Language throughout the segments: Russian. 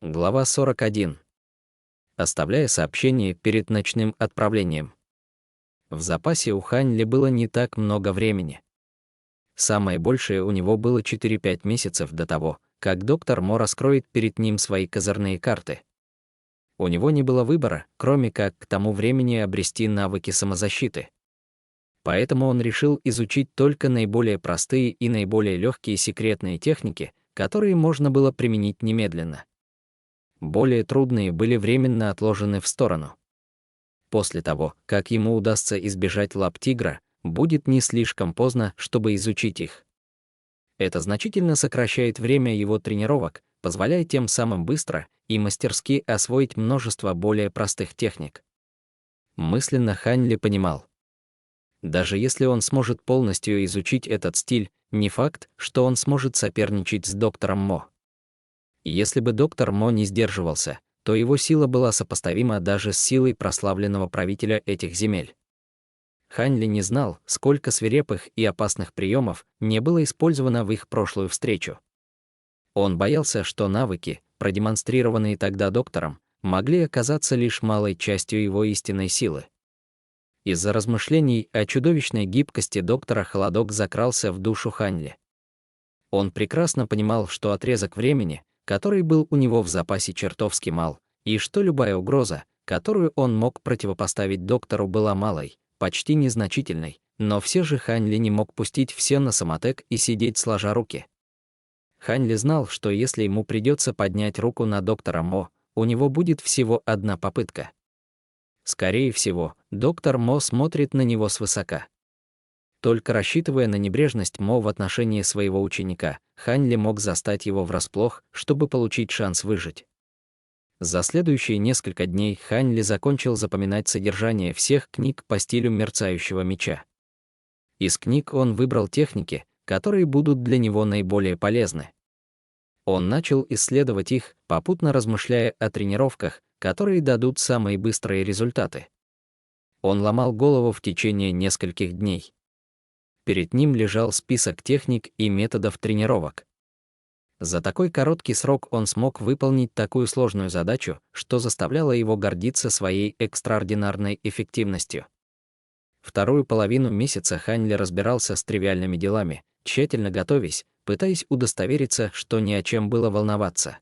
Глава 41. Оставляя сообщение перед ночным отправлением. В запасе у Хань Ли было не так много времени. Самое большее у него было 4-5 месяцев до того, как доктор Мо раскроет перед ним свои козырные карты. У него не было выбора, кроме как к тому времени обрести навыки самозащиты. Поэтому он решил изучить только наиболее простые и наиболее легкие секретные техники, которые можно было применить немедленно. Более трудные были временно отложены в сторону. После того, как ему удастся избежать лап тигра, будет не слишком поздно, чтобы изучить их. Это значительно сокращает время его тренировок, позволяя тем самым быстро и мастерски освоить множество более простых техник. Мысленно Хань Ли понимал. Даже если он сможет полностью изучить этот стиль, не факт, что он сможет соперничать с доктором Мо. Если бы доктор Мо не сдерживался, то его сила была сопоставима даже с силой прославленного правителя этих земель. Хань Ли не знал, сколько свирепых и опасных приемов не было использовано в их прошлую встречу. Он боялся, что навыки, продемонстрированные тогда доктором, могли оказаться лишь малой частью его истинной силы. Из-за размышлений о чудовищной гибкости доктора холодок закрался в душу Хань Ли. Он прекрасно понимал, что отрезок времени, который был у него в запасе, чертовски мал, и что любая угроза, которую он мог противопоставить доктору, была малой, почти незначительной, но все же Хань Ли не мог пустить все на самотек и сидеть сложа руки. Хань Ли знал, что если ему придется поднять руку на доктора Мо, у него будет всего одна попытка. Скорее всего, доктор Мо смотрит на него свысока. Только рассчитывая на небрежность Мо в отношении своего ученика, Хань Ли мог застать его врасплох, чтобы получить шанс выжить. За следующие несколько дней Хань Ли закончил запоминать содержание всех книг по стилю мерцающего меча. Из книг он выбрал техники, которые будут для него наиболее полезны. Он начал исследовать их, попутно размышляя о тренировках, которые дадут самые быстрые результаты. Он ломал голову в течение нескольких дней. Перед ним лежал список техник и методов тренировок. За такой короткий срок он смог выполнить такую сложную задачу, что заставляло его гордиться своей экстраординарной эффективностью. Вторую половину месяца Хань Ли разбирался с тривиальными делами, тщательно готовясь, пытаясь удостовериться, что ни о чем было волноваться.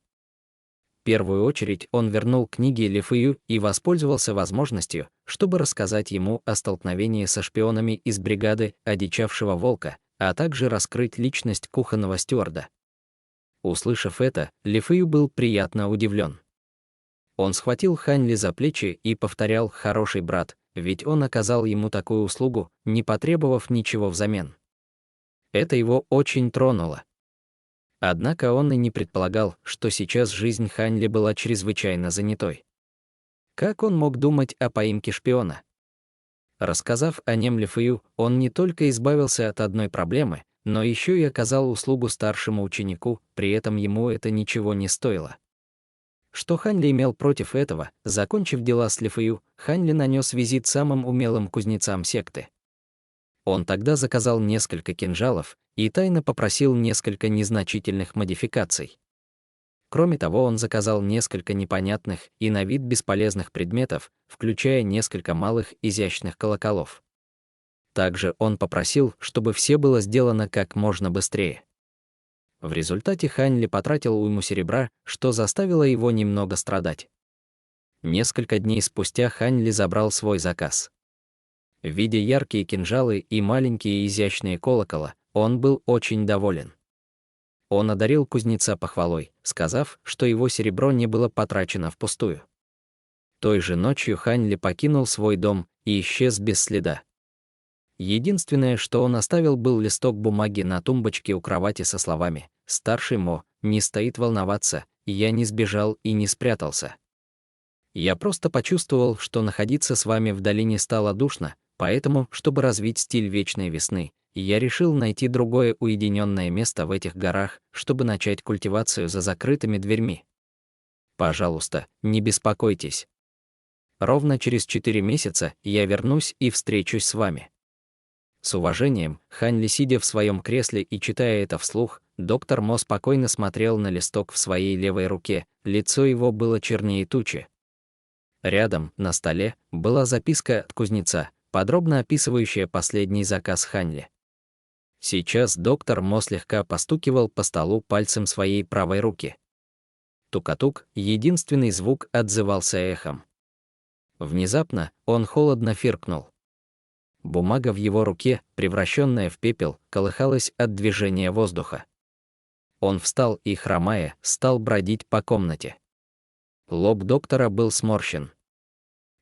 В первую очередь он вернул книги Ли Фэю и воспользовался возможностью, чтобы рассказать ему о столкновении со шпионами из бригады «Одичавшего волка», а также раскрыть личность кухонного стюарда. Услышав это, Ли Фэю был приятно удивлен. Он схватил Хань Ли за плечи и повторял: «Хороший брат», ведь он оказал ему такую услугу, не потребовав ничего взамен. Это его очень тронуло. Однако он и не предполагал, что сейчас жизнь Хань Ли была чрезвычайно занятой. Как он мог думать о поимке шпиона? Рассказав о нем Ли Фэю, он не только избавился от одной проблемы, но еще и оказал услугу старшему ученику, при этом ему это ничего не стоило. Что Хань Ли имел против этого? Закончив дела с Ли Фэю, Хань Ли нанес визит самым умелым кузнецам секты. Он тогда заказал несколько кинжалов и тайно попросил несколько незначительных модификаций. Кроме того, он заказал несколько непонятных и на вид бесполезных предметов, включая несколько малых изящных колоколов. Также он попросил, чтобы все было сделано как можно быстрее. В результате Хань Ли потратил уйму серебра, что заставило его немного страдать. Несколько дней спустя Хань Ли забрал свой заказ. Видя яркие кинжалы и маленькие изящные колокола, он был очень доволен. Он одарил кузнеца похвалой, сказав, что его серебро не было потрачено впустую. Той же ночью Хань Ли покинул свой дом и исчез без следа. Единственное, что он оставил, был листок бумаги на тумбочке у кровати со словами: «Старший Мо, не стоит волноваться, я не сбежал и не спрятался. Я просто почувствовал, что находиться с вами в долине стало душно, поэтому, чтобы развить стиль вечной весны, я решил найти другое уединенное место в этих горах, чтобы начать культивацию за закрытыми дверьми. Пожалуйста, не беспокойтесь. Ровно через 4 месяца я вернусь и встречусь с вами». С уважением, Хань Ли, сидя в своем кресле и читая это вслух, Доктор Мо спокойно смотрел на листок в своей левой руке, лицо его было чернее тучи. Рядом, на столе, была записка от кузнеца, подробно описывающая последний заказ Ханьли. Сейчас доктор Мо слегка постукивал по столу пальцем своей правой руки. Тук-тук, единственный звук отзывался эхом. Внезапно он холодно фыркнул. Бумага в его руке, превращенная в пепел, колыхалась от движения воздуха. Он встал и, хромая, стал бродить по комнате. Лоб доктора был сморщен.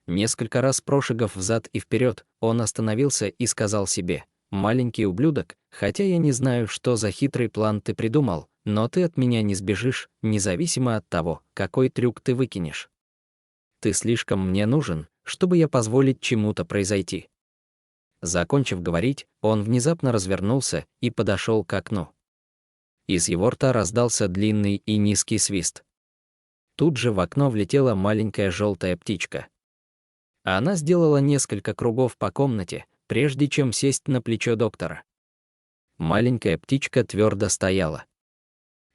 Несколько раз прошагав взад и вперед, он остановился и сказал себе: «Маленький ублюдок, хотя я не знаю, что за хитрый план ты придумал, но ты от меня не сбежишь, независимо от того, какой трюк ты выкинешь. Ты слишком мне нужен, чтобы я позволить чему-то произойти». Закончив говорить, он внезапно развернулся и подошел к окну. Из его рта раздался длинный и низкий свист. Тут же в окно влетела маленькая желтая птичка. Она сделала несколько кругов по комнате, прежде чем сесть на плечо доктора. Маленькая птичка твердо стояла.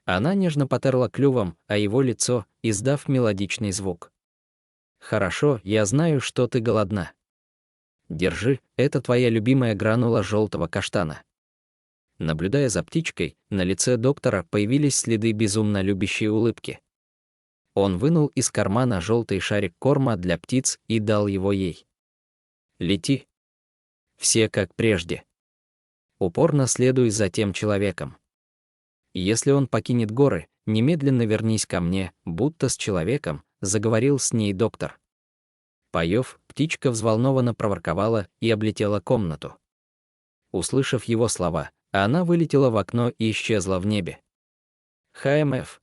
Она нежно потерла клювом о его лицо, издав мелодичный звук. «Хорошо, я знаю, что ты голодна. Держи, это твоя любимая гранула желтого каштана». Наблюдая за птичкой, на лице доктора появились следы безумно любящей улыбки. Он вынул из кармана желтый шарик корма для птиц и дал его ей. «Лети. Все как прежде. Упорно следуй за тем человеком. Если он покинет горы, немедленно вернись ко мне, будто с человеком», — заговорил с ней доктор. Поев, птичка взволнованно проворковала и облетела комнату. Услышав его слова, она вылетела в окно и исчезла в небе. ХМФ.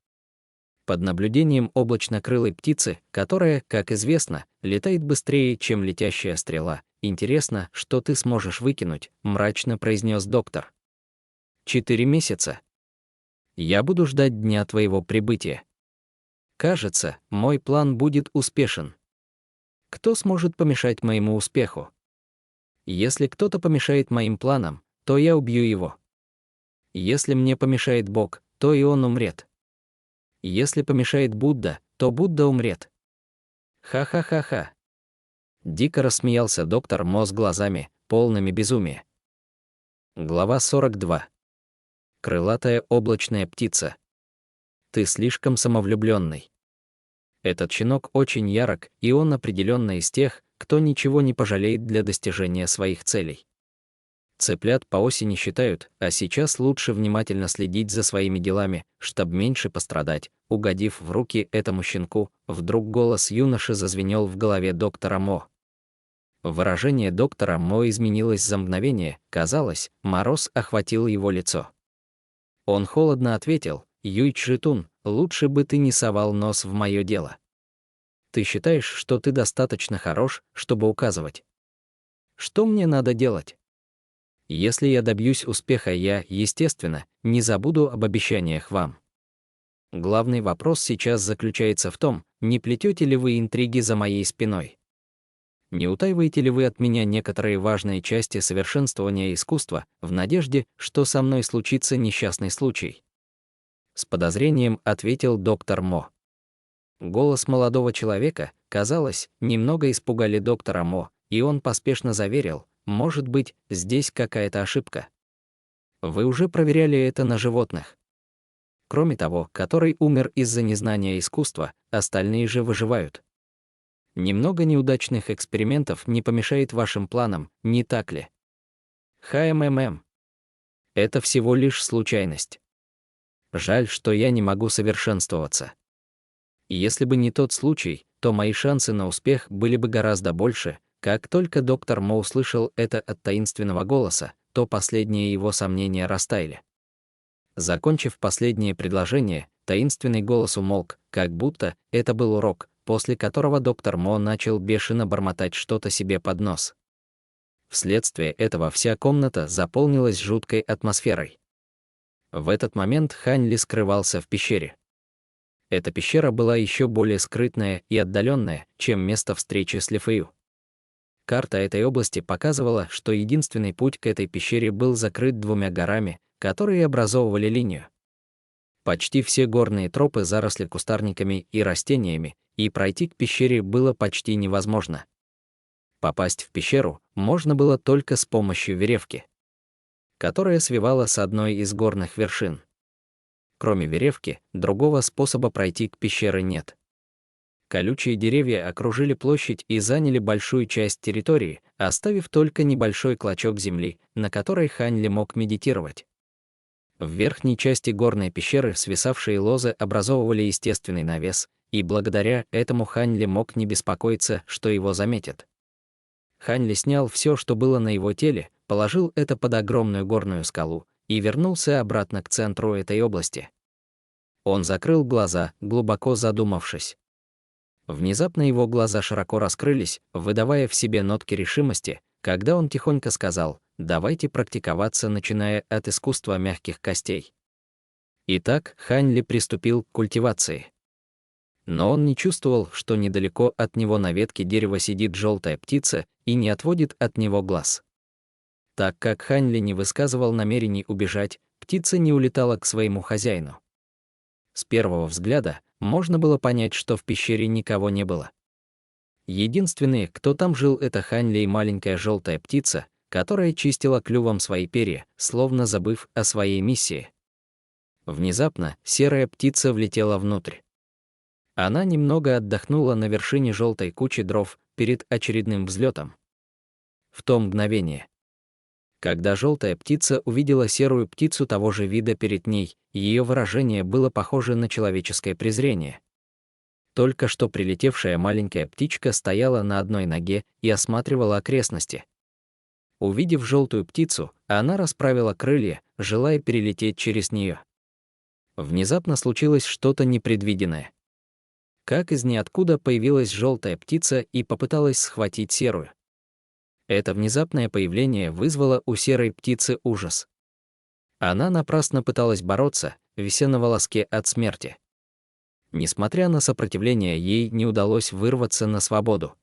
Под наблюдением облачно-крылой птицы, которая, как известно, летает быстрее, чем летящая стрела. «Интересно, что ты сможешь выкинуть», — мрачно произнес доктор. 4 месяца. Я буду ждать дня твоего прибытия. Кажется, мой план будет успешен. Кто сможет помешать моему успеху? Если кто-то помешает моим планам, то я убью его. Если мне помешает Бог, то и он умрет. Если помешает Будда, то Будда умрет. Ха-ха-ха-ха. Дико рассмеялся доктор Мо с глазами, полными безумия. Глава 42. Крылатая облачная птица. Ты слишком самовлюбленный. Этот щенок очень ярок, и он определенно из тех, кто ничего не пожалеет для достижения своих целей. Цыплят по осени считают, а сейчас лучше внимательно следить за своими делами, чтобы меньше пострадать. Угодив в руки этому щенку, вдруг голос юноши зазвенел в голове доктора Мо. Выражение доктора Мо изменилось за мгновение, казалось, мороз охватил его лицо. Он холодно ответил: «Юй Чжитун, лучше бы ты не совал нос в мое дело. Ты считаешь, что ты достаточно хорош, чтобы указывать? Что мне надо делать? Если я добьюсь успеха, я, естественно, не забуду об обещаниях вам. Главный вопрос сейчас заключается в том, не плетете ли вы интриги за моей спиной? Не утаиваете ли вы от меня некоторые важные части совершенствования искусства в надежде, что со мной случится несчастный случай?» С подозрением ответил доктор Мо. Голос молодого человека, казалось, немного испугали доктора Мо, и он поспешно заверил: «Может быть, здесь какая-то ошибка. Вы уже проверяли это на животных. Кроме того, который умер из-за незнания искусства, остальные же выживают. Немного неудачных экспериментов не помешает вашим планам, не так ли? ХММ. Это всего лишь случайность. Жаль, что я не могу совершенствоваться. Если бы не тот случай, то мои шансы на успех были бы гораздо больше». Как только доктор Мо услышал это от таинственного голоса, то последние его сомнения растаяли. Закончив последнее предложение, таинственный голос умолк, как будто это был урок, после которого доктор Мо начал бешено бормотать что-то себе под нос. Вследствие этого вся комната заполнилась жуткой атмосферой. В этот момент Хань Ли скрывался в пещере. Эта пещера была еще более скрытная и отдаленная, чем место встречи с Ли Фэю. Карта этой области показывала, что единственный путь к этой пещере был закрыт 2 горами, которые образовывали линию. Почти все горные тропы заросли кустарниками и растениями, и пройти к пещере было почти невозможно. Попасть в пещеру можно было только с помощью веревки, которая свивала с одной из горных вершин. Кроме веревки, другого способа пройти к пещере нет. Колючие деревья окружили площадь и заняли большую часть территории, оставив только небольшой клочок земли, на которой Хань Ли мог медитировать. В верхней части горной пещеры свисавшие лозы образовывали естественный навес, и благодаря этому Хань Ли мог не беспокоиться, что его заметят. Хань Ли снял все, что было на его теле, положил это под огромную горную скалу и вернулся обратно к центру этой области. Он закрыл глаза, глубоко задумавшись. Внезапно его глаза широко раскрылись, выдавая в себе нотки решимости, когда он тихонько сказал: «Давайте практиковаться, начиная от искусства мягких костей». Итак, Хань Ли приступил к культивации. Но он не чувствовал, что недалеко от него на ветке дерева сидит желтая птица и не отводит от него глаз. Так как Хань Ли не высказывал намерений убежать, птица не улетала к своему хозяину. С первого взгляда можно было понять, что в пещере никого не было. Единственные, кто там жил, это Хань Ли и маленькая желтая птица, которая чистила клювом свои перья, словно забыв о своей миссии. Внезапно серая птица влетела внутрь. Она немного отдохнула на вершине желтой кучи дров перед очередным взлетом. В то мгновение, когда желтая птица увидела серую птицу того же вида перед ней, ее выражение было похоже на человеческое презрение. Только что прилетевшая маленькая птичка стояла на одной ноге и осматривала окрестности. Увидев желтую птицу, она расправила крылья, желая перелететь через нее. Внезапно случилось что-то непредвиденное. Как из ниоткуда появилась желтая птица и попыталась схватить серую. Это внезапное появление вызвало у серой птицы ужас. Она напрасно пыталась бороться, вися на волоске от смерти. Несмотря на сопротивление, ей не удалось вырваться на свободу.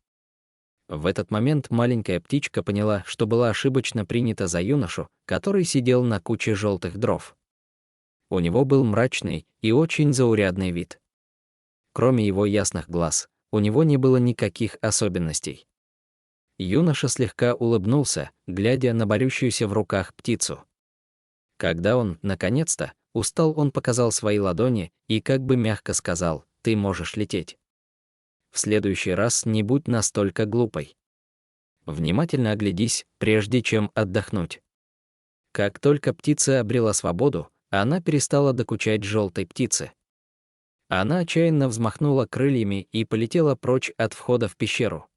В этот момент маленькая птичка поняла, что была ошибочно принята за юношу, который сидел на куче желтых дров. У него был мрачный и очень заурядный вид. Кроме его ясных глаз, у него не было никаких особенностей. Юноша слегка улыбнулся, глядя на борющуюся в руках птицу. Когда он, наконец-то, устал, он показал свои ладони и как бы мягко сказал: «Ты можешь лететь. В следующий раз не будь настолько глупой. Внимательно оглядись, прежде чем отдохнуть». Как только птица обрела свободу, она перестала докучать желтой птице. Она отчаянно взмахнула крыльями и полетела прочь от входа в пещеру.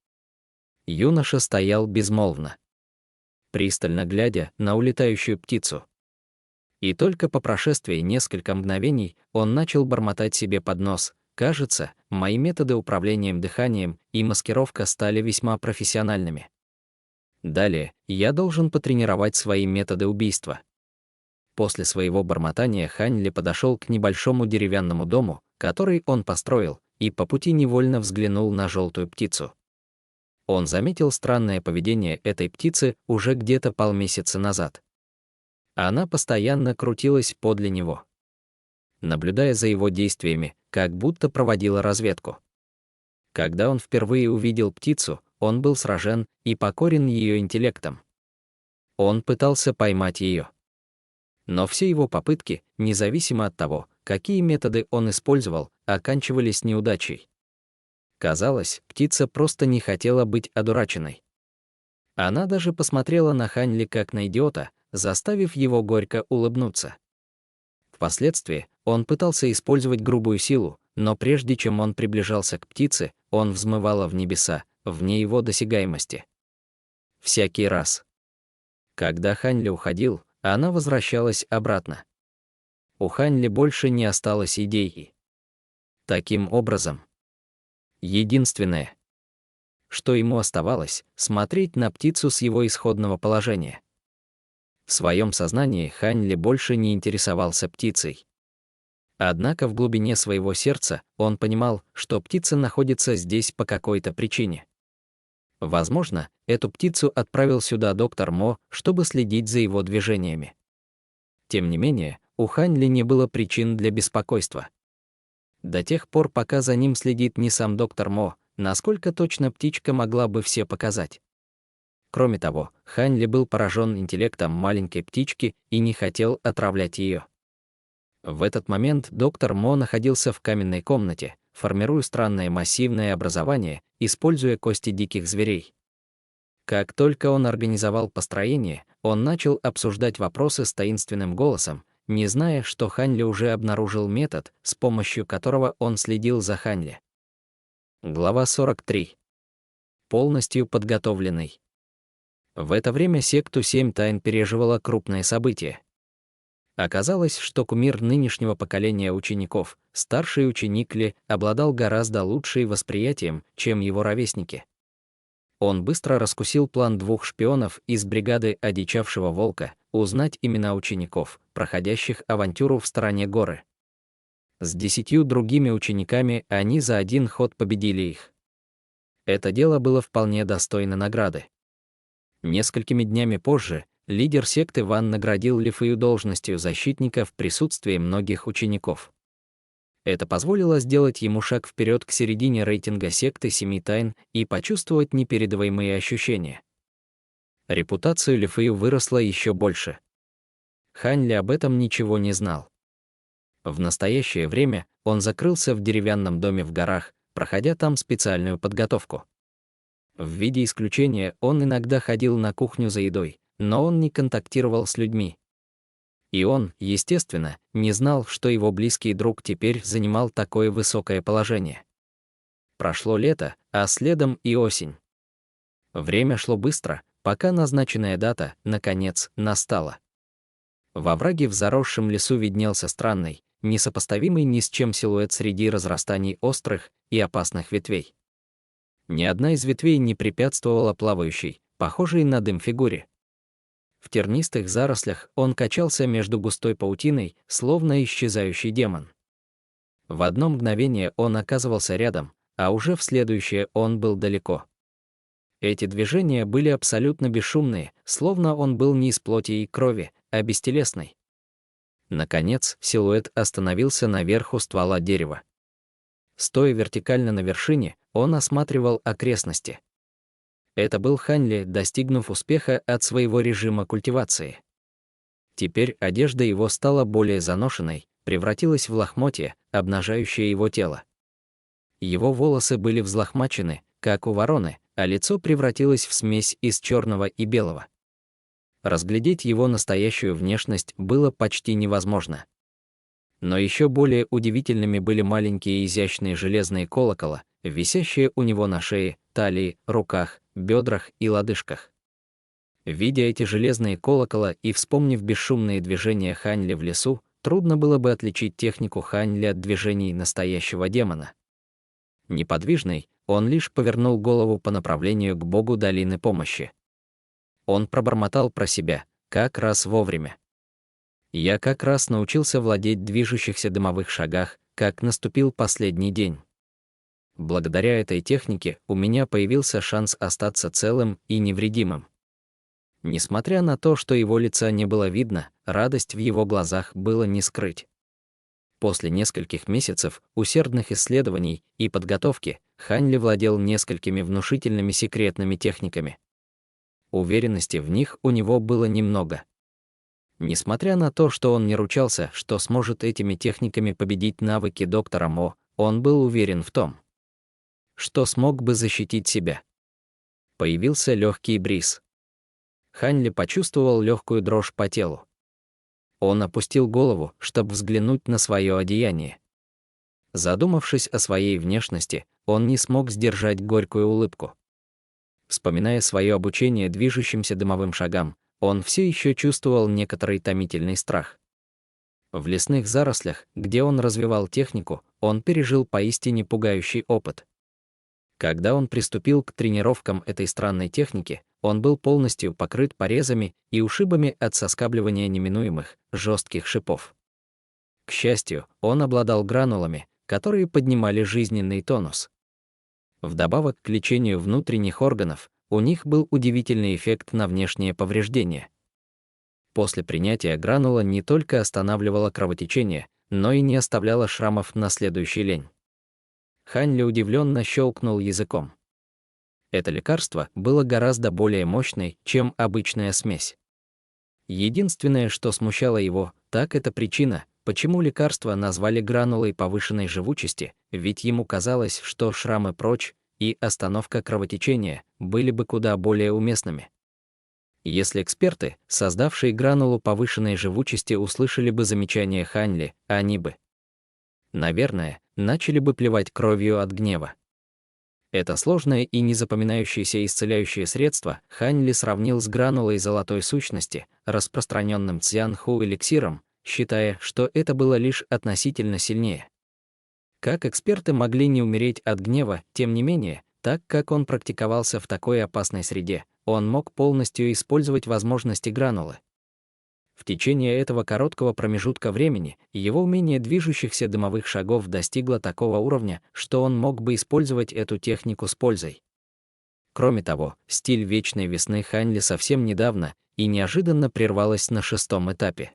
Юноша стоял безмолвно, пристально глядя на улетающую птицу. И только по прошествии нескольких мгновений он начал бормотать себе под нос: «Кажется, мои методы управления дыханием и маскировка стали весьма профессиональными. Далее я должен потренировать свои методы убийства». После своего бормотания Хань Ли подошел к небольшому деревянному дому, который он построил, и по пути невольно взглянул на желтую птицу. Он заметил странное поведение этой птицы уже где-то полмесяца назад. Она постоянно крутилась подле него, наблюдая за его действиями, как будто проводила разведку. Когда он впервые увидел птицу, он был сражен и покорен ее интеллектом. Он пытался поймать ее. Но все его попытки, независимо от того, какие методы он использовал, оканчивались неудачей. Казалось, птица просто не хотела быть одураченной. Она даже посмотрела на Хань Ли как на идиота, заставив его горько улыбнуться. Впоследствии он пытался использовать грубую силу, но прежде чем он приближался к птице, он взмывала в небеса, вне его досягаемости. Всякий раз, когда Хань Ли уходил, она возвращалась обратно. У Хань Ли больше не осталось идей. Таким образом, единственное, что ему оставалось, смотреть на птицу с его исходного положения. В своем сознании Хань Ли больше не интересовался птицей. Однако в глубине своего сердца он понимал, что птица находится здесь по какой-то причине. Возможно, эту птицу отправил сюда доктор Мо, чтобы следить за его движениями. Тем не менее, у Хань Ли не было причин для беспокойства. До тех пор, пока за ним следит не сам доктор Мо, насколько точно птичка могла бы все показать. Кроме того, Хань Ли был поражен интеллектом маленькой птички и не хотел отравлять ее. В этот момент доктор Мо находился в каменной комнате, формируя странное массивное образование, используя кости диких зверей. Как только он организовал построение, он начал обсуждать вопросы с таинственным голосом, не зная, что Хань Ли уже обнаружил метод, с помощью которого он следил за Хань Ли. Глава 43. Полностью подготовленный. В это время секту 7 тайн переживала крупное событие. Оказалось, что кумир нынешнего поколения учеников, старший ученик Ли, обладал гораздо лучшим восприятием, чем его ровесники. Он быстро раскусил план 2 шпионов из бригады одичавшего волка узнать имена учеников, проходящих авантюру в стороне горы. С 10 другими учениками они за один ход победили их. Это дело было вполне достойно награды. Несколькими днями позже лидер секты Ван наградил Ли Фэю должностью защитника в присутствии многих учеников. Это позволило сделать ему шаг вперед к середине рейтинга секты 7 тайн и почувствовать непередаваемые ощущения. Репутация Ли Фэю выросла еще больше. Хань Ли об этом ничего не знал. В настоящее время он закрылся в деревянном доме в горах, проходя там специальную подготовку. В виде исключения он иногда ходил на кухню за едой, но он не контактировал с людьми. И он, естественно, не знал, что его близкий друг теперь занимал такое высокое положение. Прошло лето, а следом и осень. Время шло быстро, пока назначенная дата, наконец, настала. Во овраге в заросшем лесу виднелся странный, несопоставимый ни с чем силуэт среди разрастаний острых и опасных ветвей. Ни одна из ветвей не препятствовала плавающей, похожей на дым фигуре. В тернистых зарослях он качался между густой паутиной, словно исчезающий демон. В одно мгновение он оказывался рядом, а уже в следующее он был далеко. Эти движения были абсолютно бесшумные, словно он был не из плоти и крови, а бестелесный. Наконец, силуэт остановился наверху ствола дерева. Стоя вертикально на вершине, он осматривал окрестности. Это был Хань Ли, достигнув успеха от своего режима культивации. Теперь одежда его стала более заношенной, превратилась в лохмотья, обнажающее его тело. Его волосы были взлохмачены, как у вороны, а лицо превратилось в смесь из черного и белого. Разглядеть его настоящую внешность было почти невозможно. Но еще более удивительными были маленькие изящные железные колокола, висящие у него на шее, талии, руках, бедрах и лодыжках. Видя эти железные колокола и вспомнив бесшумные движения Хань Ли в лесу, трудно было бы отличить технику Хань Ли от движений настоящего демона. Неподвижный, он лишь повернул голову по направлению к богу долины помощи. Он пробормотал про себя, как раз вовремя. Я как раз научился владеть движущихся дымовых шагах, как наступил последний день. Благодаря этой технике у меня появился шанс остаться целым и невредимым. Несмотря на то, что его лица не было видно, радость в его глазах было не скрыть. После нескольких месяцев усердных исследований и подготовки Хань Ли владел несколькими внушительными секретными техниками. Уверенности в них у него было немного. Несмотря на то, что он не ручался, что сможет этими техниками победить навыки доктора Мо, он был уверен в том, что смог бы защитить себя. Появился легкий бриз. Хань Ли почувствовал легкую дрожь по телу. Он опустил голову, чтобы взглянуть на свое одеяние. Задумавшись о своей внешности, он не смог сдержать горькую улыбку. Вспоминая свое обучение движущимся дымовым шагам, он все еще чувствовал некоторый томительный страх. В лесных зарослях, где он развивал технику, он пережил поистине пугающий опыт. Когда он приступил к тренировкам этой странной техники, он был полностью покрыт порезами и ушибами от соскабливания неминуемых, жестких шипов. К счастью, он обладал гранулами, которые поднимали жизненный тонус. Вдобавок к лечению внутренних органов, у них был удивительный эффект на внешние повреждения. После принятия гранула не только останавливала кровотечение, но и не оставляла шрамов на следующий день. Хань Ли удивленно щелкнул языком. Это лекарство было гораздо более мощной, чем обычная смесь. Единственное, что смущало его, так это причина, почему лекарство назвали гранулой повышенной живучести, ведь ему казалось, что шрамы прочь и остановка кровотечения были бы куда более уместными. Если эксперты, создавшие гранулу повышенной живучести, услышали бы замечание Хань Ли, они бы, наверное, начали бы плевать кровью от гнева. Это сложное и незапоминающееся исцеляющее средство Хань Ли сравнил с гранулой золотой сущности, распространенным цзянху эликсиром, считая, что это было лишь относительно сильнее. Как эксперты могли не умереть от гнева, тем не менее, так как он практиковался в такой опасной среде, он мог полностью использовать возможности гранулы. В течение этого короткого промежутка времени его умение движущихся дымовых шагов достигло такого уровня, что он мог бы использовать эту технику с пользой. Кроме того, стиль вечной весны Хань Ли совсем недавно и неожиданно прервалась на 6-м этапе.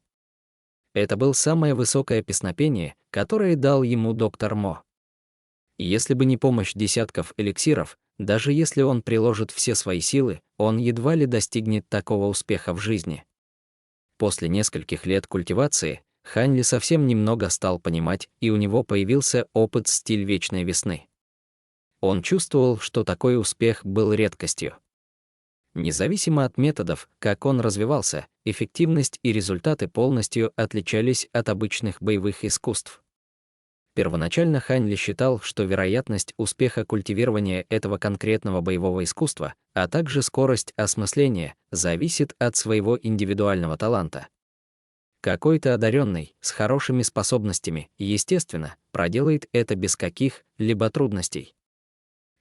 Это было самое высокое песнопение, которое дал ему доктор Мо. Если бы не помощь десятков эликсиров, даже если он приложит все свои силы, он едва ли достигнет такого успеха в жизни. После нескольких лет культивации Хань Ли совсем немного стал понимать, и у него появился опыт стиль вечной весны. Он чувствовал, что такой успех был редкостью. Независимо от методов, как он развивался, эффективность и результаты полностью отличались от обычных боевых искусств. Первоначально Хань Ли считал, что вероятность успеха культивирования этого конкретного боевого искусства, а также скорость осмысления, зависит от своего индивидуального таланта. Какой-то одаренный, с хорошими способностями, естественно, проделает это без каких-либо трудностей.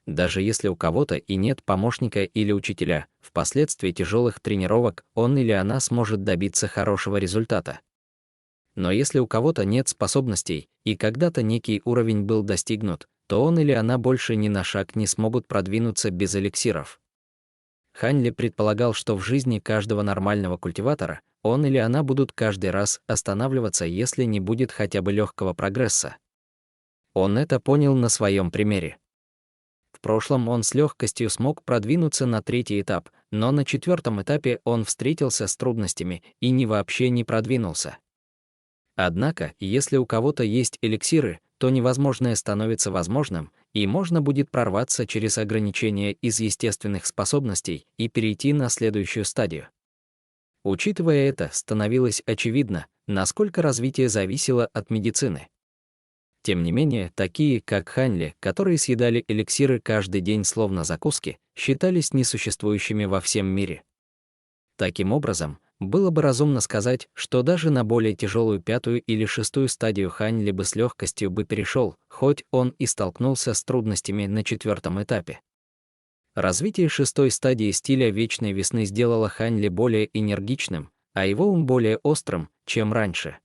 Даже если у кого-то и нет помощника или учителя, впоследствии тяжелых тренировок он или она сможет добиться хорошего результата. Но если у кого-то нет способностей, и когда-то некий уровень был достигнут, то он или она больше ни на шаг не смогут продвинуться без эликсиров. Хань Ли предполагал, что в жизни каждого нормального культиватора он или она будут каждый раз останавливаться, если не будет хотя бы легкого прогресса. Он это понял на своем примере. В прошлом он с легкостью смог продвинуться на 3-й этап, но на 4-м этапе он встретился с трудностями и вообще не продвинулся. Однако, если у кого-то есть эликсиры, то невозможное становится возможным, и можно будет прорваться через ограничения из естественных способностей и перейти на следующую стадию. Учитывая это, становилось очевидно, насколько развитие зависело от медицины. Тем не менее, такие, как Хань Ли, которые съедали эликсиры каждый день словно закуски, считались несуществующими во всем мире. Таким образом, было бы разумно сказать, что даже на более тяжелую 5-ю или 6-ю стадию Хань Ли бы с легкостью бы перешел, хоть он и столкнулся с трудностями на 4-м этапе. Развитие 6-й стадии стиля вечной весны сделало Хань Ли более энергичным, а его ум более острым, чем раньше.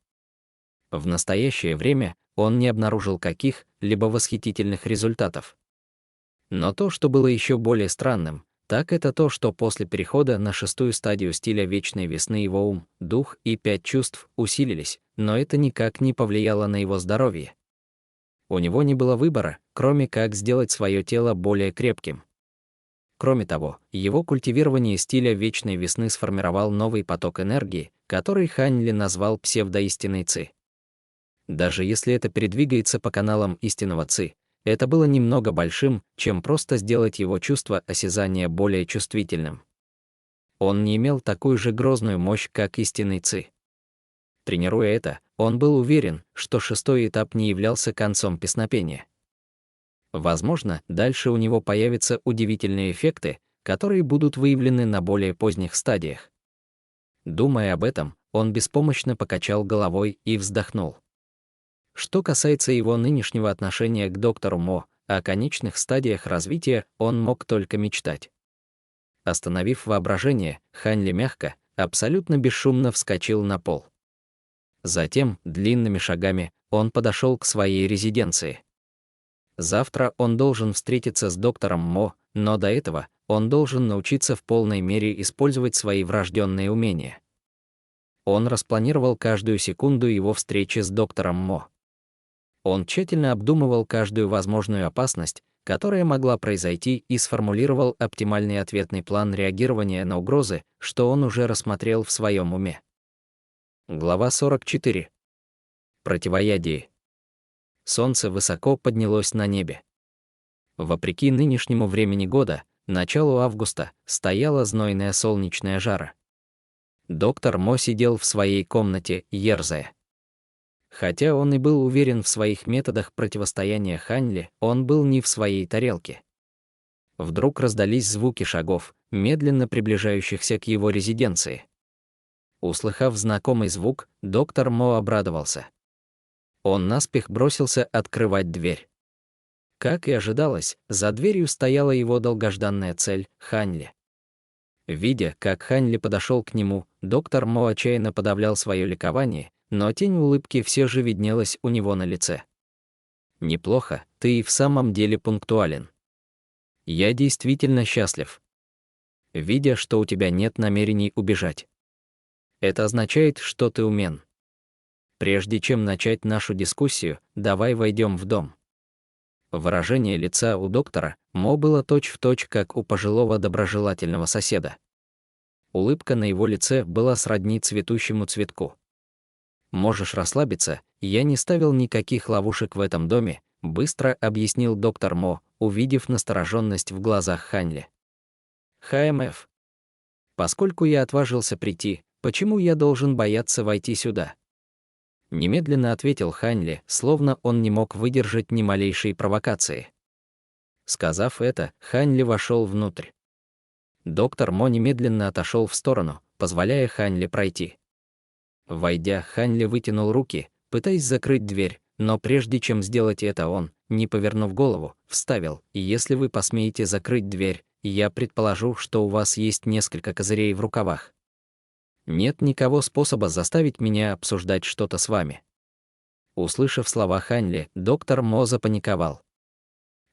В настоящее время он не обнаружил каких-либо восхитительных результатов. Но то, что было еще более странным, так это то, что после перехода на 6-ю стадию стиля вечной весны его ум, дух и 5 чувств усилились, но это никак не повлияло на его здоровье. У него не было выбора, кроме как сделать свое тело более крепким. Кроме того, его культивирование стиля вечной весны сформировал новый поток энергии, который Хань Ли назвал псевдоистинной Ци. Даже если это передвигается по каналам истинного Ци, это было немного большим, чем просто сделать его чувство осязания более чувствительным. Он не имел такую же грозную мощь, как истинный Ци. Тренируя это, он был уверен, что 6-й этап не являлся концом песнопения. Возможно, дальше у него появятся удивительные эффекты, которые будут выявлены на более поздних стадиях. Думая об этом, он беспомощно покачал головой и вздохнул. Что касается его нынешнего отношения к доктору Мо, о конечных стадиях развития он мог только мечтать. Остановив воображение, Хань Ли мягко, абсолютно бесшумно вскочил на пол. Затем, длинными шагами, он подошел к своей резиденции. Завтра он должен встретиться с доктором Мо, но до этого он должен научиться в полной мере использовать свои врожденные умения. Он распланировал каждую секунду его встречи с доктором Мо. Он тщательно обдумывал каждую возможную опасность, которая могла произойти, и сформулировал оптимальный ответный план реагирования на угрозы, что он уже рассмотрел в своем уме. Глава 44. Противоядие. Солнце высоко поднялось на небе. Вопреки нынешнему времени года, началу августа, стояла знойная солнечная жара. Доктор Мо сидел в своей комнате, ерзая. Хотя он и был уверен в своих методах противостояния Хань Ли, он был не в своей тарелке. Вдруг раздались звуки шагов, медленно приближающихся к его резиденции. Услыхав знакомый звук, доктор Мо обрадовался. Он наспех бросился открывать дверь. Как и ожидалось, за дверью стояла его долгожданная цель — Хань Ли. Видя, как Хань Ли подошел к нему, доктор Мо отчаянно подавлял свое ликование, но тень улыбки все же виднелась у него на лице. «Неплохо, ты и в самом деле пунктуален. Я действительно счастлив. Видя, что у тебя нет намерений убежать. Это означает, что ты умен. Прежде чем начать нашу дискуссию, давай войдем в дом». Выражение лица у доктора Мо было точь-в-точь, как у пожилого доброжелательного соседа. Улыбка на его лице была сродни цветущему цветку. «Можешь расслабиться, я не ставил никаких ловушек в этом доме», быстро объяснил доктор Мо, увидев настороженность в глазах Хань Ли. «ХМФ. Поскольку я отважился прийти, почему я должен бояться войти сюда?» Немедленно ответил Хань Ли, словно он не мог выдержать ни малейшей провокации. Сказав это, Хань Ли вошел внутрь. Доктор Мо немедленно отошел в сторону, позволяя Хань Ли пройти. Войдя, Хань Ли вытянул руки, пытаясь закрыть дверь, но прежде чем сделать это, он, не повернув голову, вставил: «Если вы посмеете закрыть дверь, я предположу, что у вас есть несколько козырей в рукавах. Нет никакого способа заставить меня обсуждать что-то с вами». Услышав слова Хань Ли, доктор Мо запаниковал.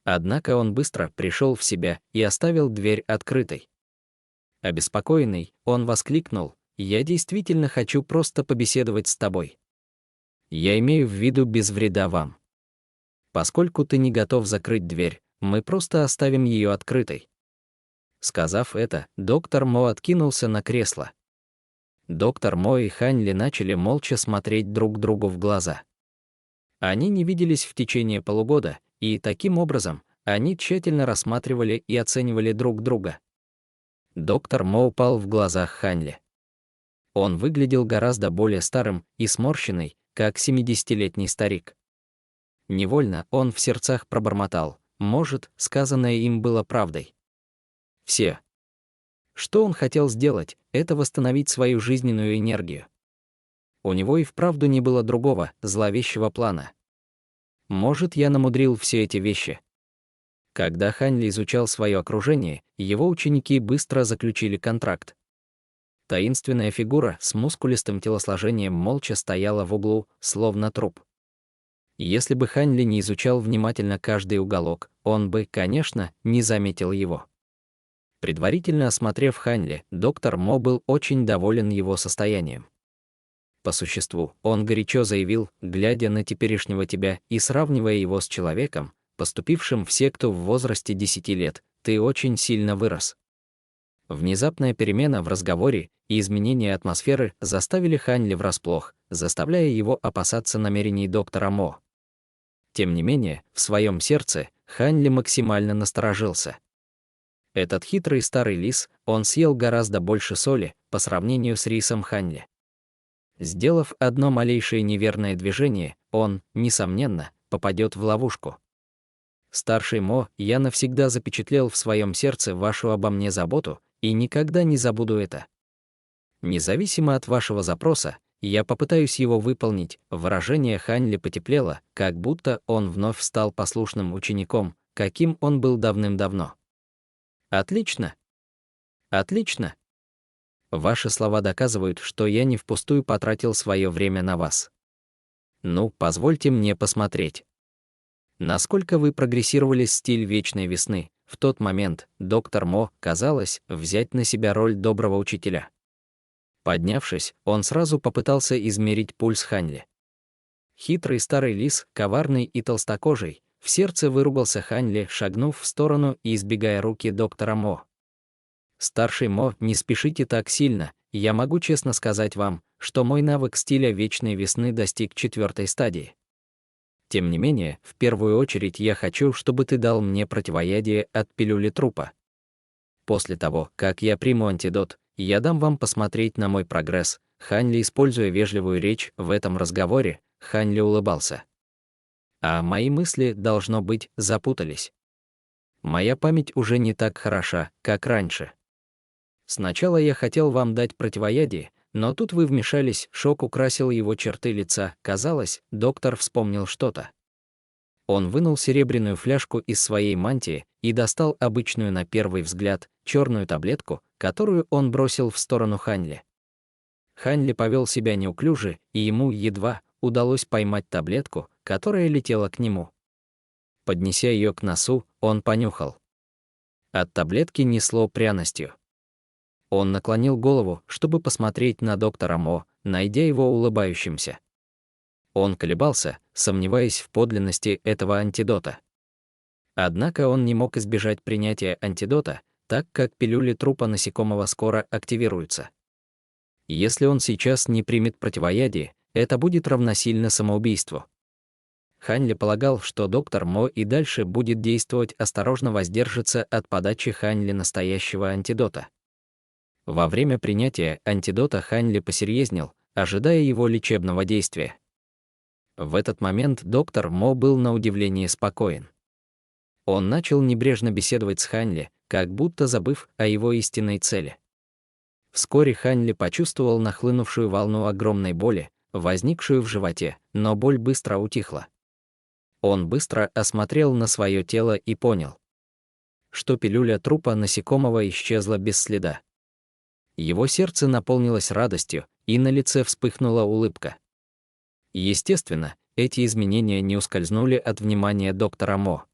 Однако он быстро пришел в себя и оставил дверь открытой. Обеспокоенный, он воскликнул: «Я действительно хочу просто побеседовать с тобой. Я имею в виду без вреда вам. Поскольку ты не готов закрыть дверь, мы просто оставим ее открытой». Сказав это, доктор Мо откинулся на кресло. Доктор Мо и Хань Ли начали молча смотреть друг другу в глаза. Они не виделись в течение полугода, и таким образом они тщательно рассматривали и оценивали друг друга. Доктор Мо упал в глазах Хань Ли. Он выглядел гораздо более старым и сморщенный, как 70-летний старик. Невольно он в сердцах пробормотал: может, сказанное им было правдой. Все. Что он хотел сделать, это восстановить свою жизненную энергию. У него и вправду не было другого, зловещего плана. Может, я намудрил все эти вещи. Когда Хань Ли изучал свое окружение, его ученики быстро заключили контракт. Таинственная фигура с мускулистым телосложением молча стояла в углу, словно труп. Если бы Хань Ли не изучал внимательно каждый уголок, он бы, конечно, не заметил его. Предварительно осмотрев Хань Ли, доктор Мо был очень доволен его состоянием. По существу, он горячо заявил, глядя на теперешнего тебя и сравнивая его с человеком, поступившим в секту в возрасте 10 лет: «Ты очень сильно вырос». Внезапная перемена в разговоре и изменение атмосферы заставили Хань Ли врасплох, заставляя его опасаться намерений доктора Мо. Тем не менее, в своем сердце Хань Ли максимально насторожился. Этот хитрый старый лис, он съел гораздо больше соли по сравнению с рисом Хань Ли. Сделав одно малейшее неверное движение, он, несомненно, попадет в ловушку. Старший Мо, я навсегда запечатлел в своем сердце вашу обо мне заботу и никогда не забуду это. Независимо от вашего запроса, я попытаюсь его выполнить. Выражение Хань Ли потеплело, как будто он вновь стал послушным учеником, каким он был давным-давно. Отлично. Отлично. Ваши слова доказывают, что я не впустую потратил свое время на вас. Ну, позвольте мне посмотреть. Насколько вы прогрессировали в стиль вечной весны. В тот момент доктор Мо, казалось, взять на себя роль доброго учителя. Поднявшись, он сразу попытался измерить пульс Ханьли. Хитрый старый лис, коварный и толстокожий, в сердце выругался Ханьли, шагнув в сторону и избегая руки доктора Мо. «Старший Мо, не спешите так сильно, я могу честно сказать вам, что мой навык стиля вечной весны достиг 4-й стадии. Тем не менее, в первую очередь я хочу, чтобы ты дал мне противоядие от пилюли трупа. После того, как я приму антидот, я дам вам посмотреть на мой прогресс». Ханьли, используя вежливую речь в этом разговоре, Ханьли улыбался. А мои мысли, должно быть, запутались. Моя память уже не так хороша, как раньше. Сначала я хотел вам дать противоядие, но тут вы вмешались, шок украсил его черты лица. Казалось, доктор вспомнил что-то. Он вынул серебряную фляжку из своей мантии и достал обычную на первый взгляд черную таблетку, которую он бросил в сторону Ханьли. Ханьли повел себя неуклюже, и ему едва удалось поймать таблетку, которая летела к нему. Поднеся ее к носу, он понюхал. От таблетки несло пряностью. Он наклонил голову, чтобы посмотреть на доктора Мо, найдя его улыбающимся. Он колебался, сомневаясь в подлинности этого антидота. Однако он не мог избежать принятия антидота, так как пилюли трупа насекомого скоро активируются. Если он сейчас не примет противоядие, это будет равносильно самоубийству. Ханьли полагал, что доктор Мо и дальше будет действовать, осторожно воздержится от подачи Ханьли настоящего антидота. Во время принятия антидота Ханьли посерьезнел, ожидая его лечебного действия. В этот момент доктор Мо был на удивление спокоен. Он начал небрежно беседовать с Ханьли, как будто забыв о его истинной цели. Вскоре Ханьли почувствовал нахлынувшую волну огромной боли, возникшую в животе, но боль быстро утихла. Он быстро осмотрел на свое тело и понял, что пилюля трупа насекомого исчезла без следа. Его сердце наполнилось радостью, и на лице вспыхнула улыбка. Естественно, эти изменения не ускользнули от внимания доктора Мо.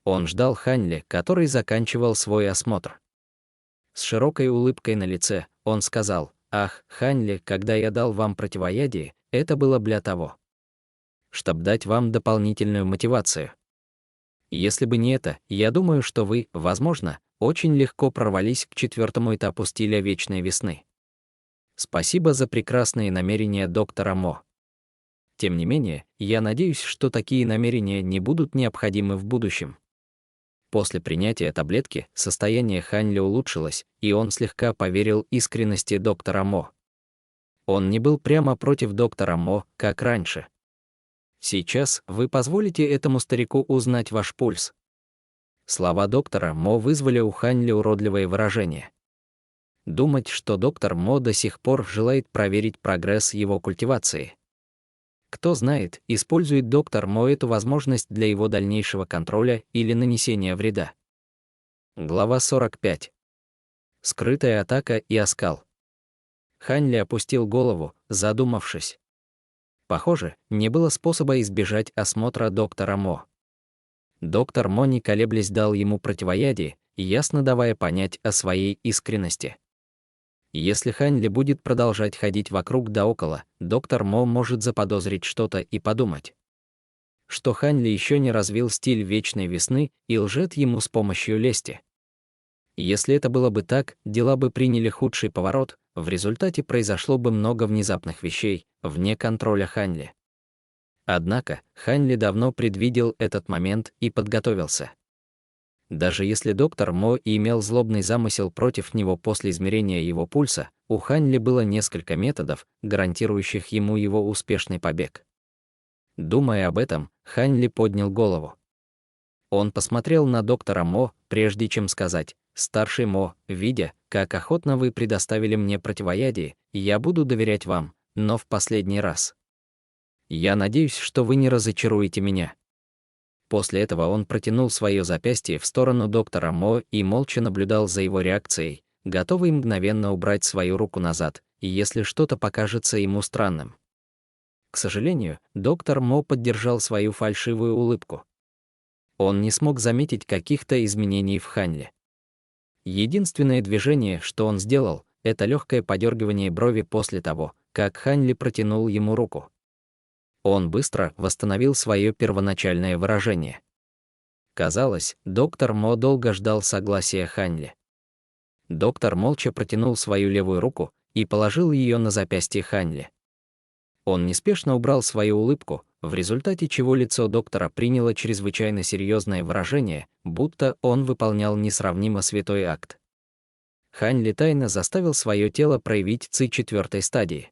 Он ждал Ханьли, который заканчивал свой осмотр. С широкой улыбкой на лице он сказал: «Ах, Ханьли, когда я дал вам противоядие, это было для того, чтобы дать вам дополнительную мотивацию. Если бы не это, я думаю, что вы, возможно, очень легко прорвались к 4-му этапу стиля вечной весны. Спасибо за прекрасные намерения доктора Мо. Тем не менее, я надеюсь, что такие намерения не будут необходимы в будущем». После принятия таблетки состояние Ханьли улучшилось, и он слегка поверил искренности доктора Мо. Он не был прямо против доктора Мо, как раньше. «Сейчас вы позволите этому старику узнать ваш пульс». Слова доктора Мо вызвали у Ханьли уродливое выражение. Думать, что доктор Мо до сих пор желает проверить прогресс его культивации. Кто знает, использует доктор Мо эту возможность для его дальнейшего контроля или нанесения вреда. Глава 45. Скрытая атака и оскал. Ханьли опустил голову, задумавшись. Похоже, не было способа избежать осмотра доктора Мо. Доктор Мо, не колеблясь, дал ему противоядие, ясно давая понять о своей искренности. Если Ханьли будет продолжать ходить вокруг да около, доктор Мо может заподозрить что-то и подумать, что Ханьли еще не развил стиль вечной весны и лжет ему с помощью лести. Если это было бы так, дела бы приняли худший поворот, в результате произошло бы много внезапных вещей, вне контроля Ханьли. Однако, Ханьли давно предвидел этот момент и подготовился. Даже если доктор Мо и имел злобный замысел против него после измерения его пульса, у Ханьли было несколько методов, гарантирующих ему его успешный побег. Думая об этом, Ханьли поднял голову. Он посмотрел на доктора Мо, прежде чем сказать: «Старший Мо, видя, как охотно вы предоставили мне противоядие, я буду доверять вам, но в последний раз. Я надеюсь, что вы не разочаруете меня». После этого он протянул свое запястье в сторону доктора Мо и молча наблюдал за его реакцией, готовый мгновенно убрать свою руку назад, если что-то покажется ему странным. К сожалению, доктор Мо поддержал свою фальшивую улыбку. Он не смог заметить каких-то изменений в Ханьли. Единственное движение, что он сделал, это легкое подергивание брови после того, как Хань Ли протянул ему руку. Он быстро восстановил свое первоначальное выражение. Казалось, доктор Мо долго ждал согласия Хань Ли. Доктор молча протянул свою левую руку и положил ее на запястье Хань Ли. Он неспешно убрал свою улыбку, в результате чего лицо доктора приняло чрезвычайно серьезное выражение, будто он выполнял несравнимо святой акт. Хань Ли тайно заставил свое тело проявить ци 4 стадии.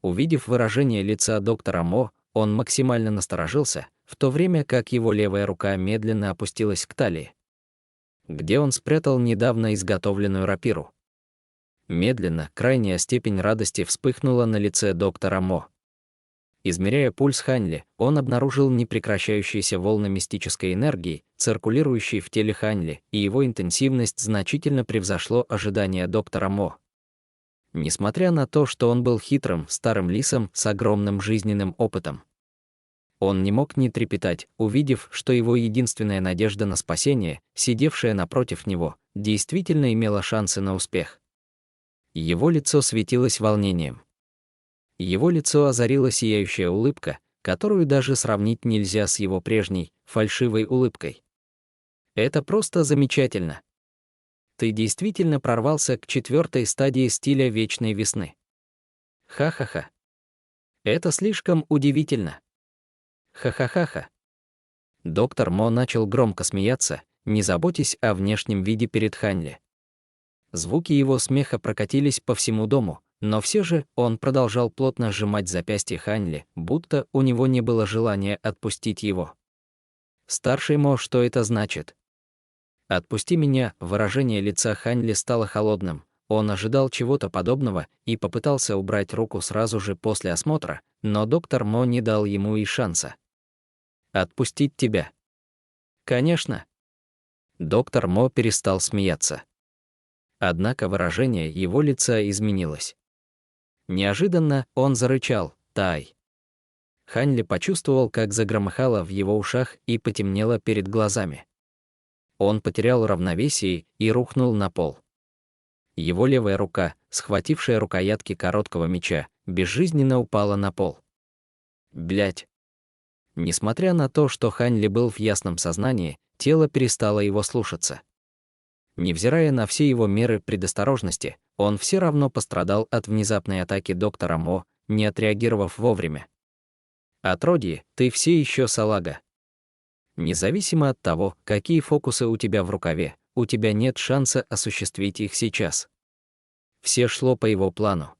Увидев выражение лица доктора Мо, он максимально насторожился, в то время как его левая рука медленно опустилась к талии, где он спрятал недавно изготовленную рапиру. Медленно, крайняя степень радости вспыхнула на лице доктора Мо. Измеряя пульс Хань Ли, он обнаружил непрекращающиеся волны мистической энергии, циркулирующей в теле Хань Ли, и его интенсивность значительно превзошло ожидания доктора Мо. Несмотря на то, что он был хитрым, старым лисом с огромным жизненным опытом, он не мог не трепетать, увидев, что его единственная надежда на спасение, сидевшая напротив него, действительно имела шансы на успех. Его лицо светилось волнением. Его лицо озарила сияющая улыбка, которую даже сравнить нельзя с его прежней, фальшивой улыбкой. Это просто замечательно. Ты действительно прорвался к 4 стадии стиля вечной весны. Ха-ха-ха. Это слишком удивительно. Ха-ха-ха-ха. Доктор Мо начал громко смеяться, не заботясь о внешнем виде перед Хань Ли. Звуки его смеха прокатились по всему дому, но все же он продолжал плотно сжимать запястье Хань Ли, будто у него не было желания отпустить его. «Старший Мо, что это значит?» «Отпусти меня», выражение лица Хань Ли стало холодным. Он ожидал чего-то подобного и попытался убрать руку сразу же после осмотра, но доктор Мо не дал ему и шанса. «Отпустить тебя?» «Конечно». Доктор Мо перестал смеяться. Однако выражение его лица изменилось. Неожиданно он зарычал: «Тай!». Хань Ли почувствовал, как загромыхало в его ушах и потемнело перед глазами. Он потерял равновесие и рухнул на пол. Его левая рука, схватившая рукоятки короткого меча, безжизненно упала на пол. Блядь! Несмотря на то, что Хань Ли был в ясном сознании, тело перестало его слушаться. Невзирая на все его меры предосторожности, он все равно пострадал от внезапной атаки доктора Мо, не отреагировав вовремя. «Отродье, ты все еще салага. Независимо от того, какие фокусы у тебя в рукаве, у тебя нет шанса осуществить их сейчас». Все шло по его плану.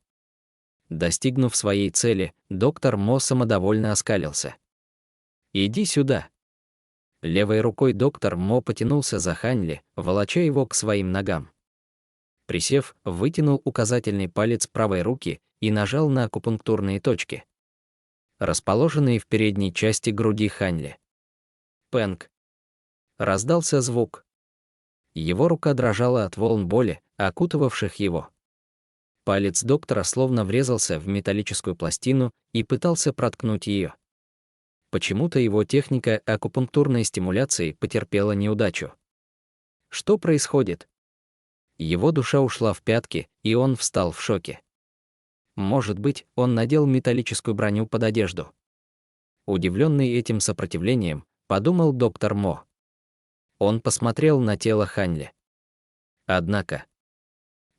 Достигнув своей цели, доктор Мо самодовольно оскалился. «Иди сюда». Левой рукой доктор Мо потянулся за Хань Ли, волоча его к своим ногам. Присев, вытянул указательный палец правой руки и нажал на акупунктурные точки, расположенные в передней части груди Хань Ли. Пэнк. Раздался звук. Его рука дрожала от волн боли, окутывавших его. Палец доктора словно врезался в металлическую пластину и пытался проткнуть ее. Почему-то его техника акупунктурной стимуляции потерпела неудачу. Что происходит? Его душа ушла в пятки, и он встал в шоке. Может быть, он надел металлическую броню под одежду. Удивленный этим сопротивлением, подумал доктор Мо. Он посмотрел на тело Хань Ли. Однако,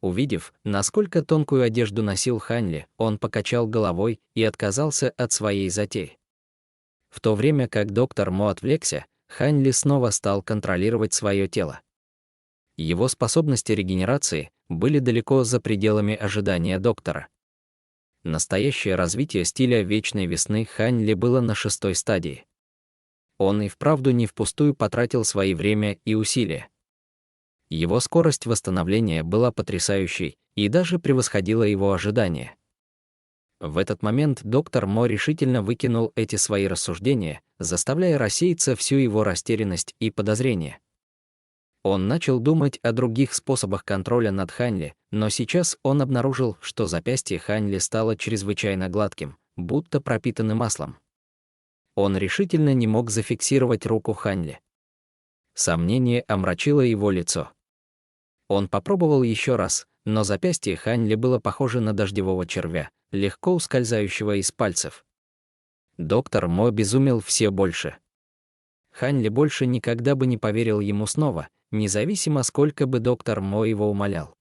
увидев, насколько тонкую одежду носил Хань Ли, он покачал головой и отказался от своей затеи. В то время как доктор Мо отвлекся, Хань Ли снова стал контролировать свое тело. Его способности регенерации были далеко за пределами ожидания доктора. Настоящее развитие стиля вечной весны Хань Ли было на 6 стадии. Он и вправду не впустую потратил свои время и усилия. Его скорость восстановления была потрясающей и даже превосходила его ожидания. В этот момент доктор Мо решительно выкинул эти свои рассуждения, заставляя рассеяться всю его растерянность и подозрение. Он начал думать о других способах контроля над Хань Ли, но сейчас он обнаружил, что запястье Хань Ли стало чрезвычайно гладким, будто пропитанным маслом. Он решительно не мог зафиксировать руку Хань Ли. Сомнение омрачило его лицо. Он попробовал еще раз, но запястье Хань Ли было похоже на дождевого червя, легко ускользающего из пальцев. Доктор Мо безумел все больше. Хань Ли больше никогда бы не поверил ему снова, независимо сколько бы доктор Мо его умолял.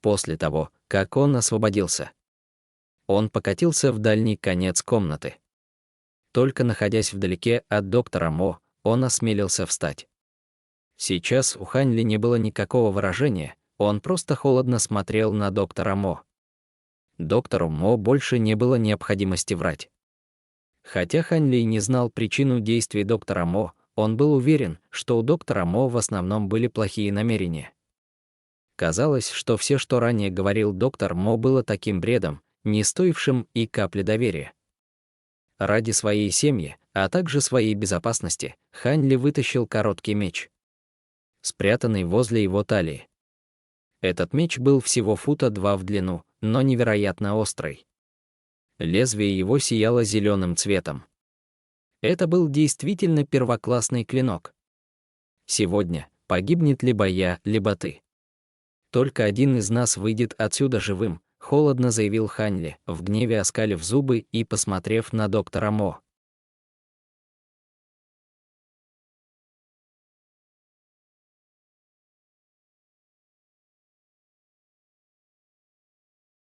После того, как он освободился, он покатился в дальний конец комнаты. Только находясь вдалеке от доктора Мо, он осмелился встать. Сейчас у Хань Ли не было никакого выражения, он просто холодно смотрел на доктора Мо. Доктору Мо больше не было необходимости врать. Хотя Хань Ли не знал причину действий доктора Мо, он был уверен, что у доктора Мо в основном были плохие намерения. Казалось, что все, что ранее говорил доктор Мо, было таким бредом, не стоившим и капли доверия. Ради своей семьи, а также своей безопасности, Хань Ли вытащил короткий меч, спрятанный возле его талии. Этот меч был всего 2 фута в длину, но невероятно острый. Лезвие его сияло зеленым цветом. Это был действительно первоклассный клинок. Сегодня погибнет либо я, либо ты. Только один из нас выйдет отсюда живым, холодно заявил Хань Ли, в гневе оскалив зубы и посмотрев на доктора Мо.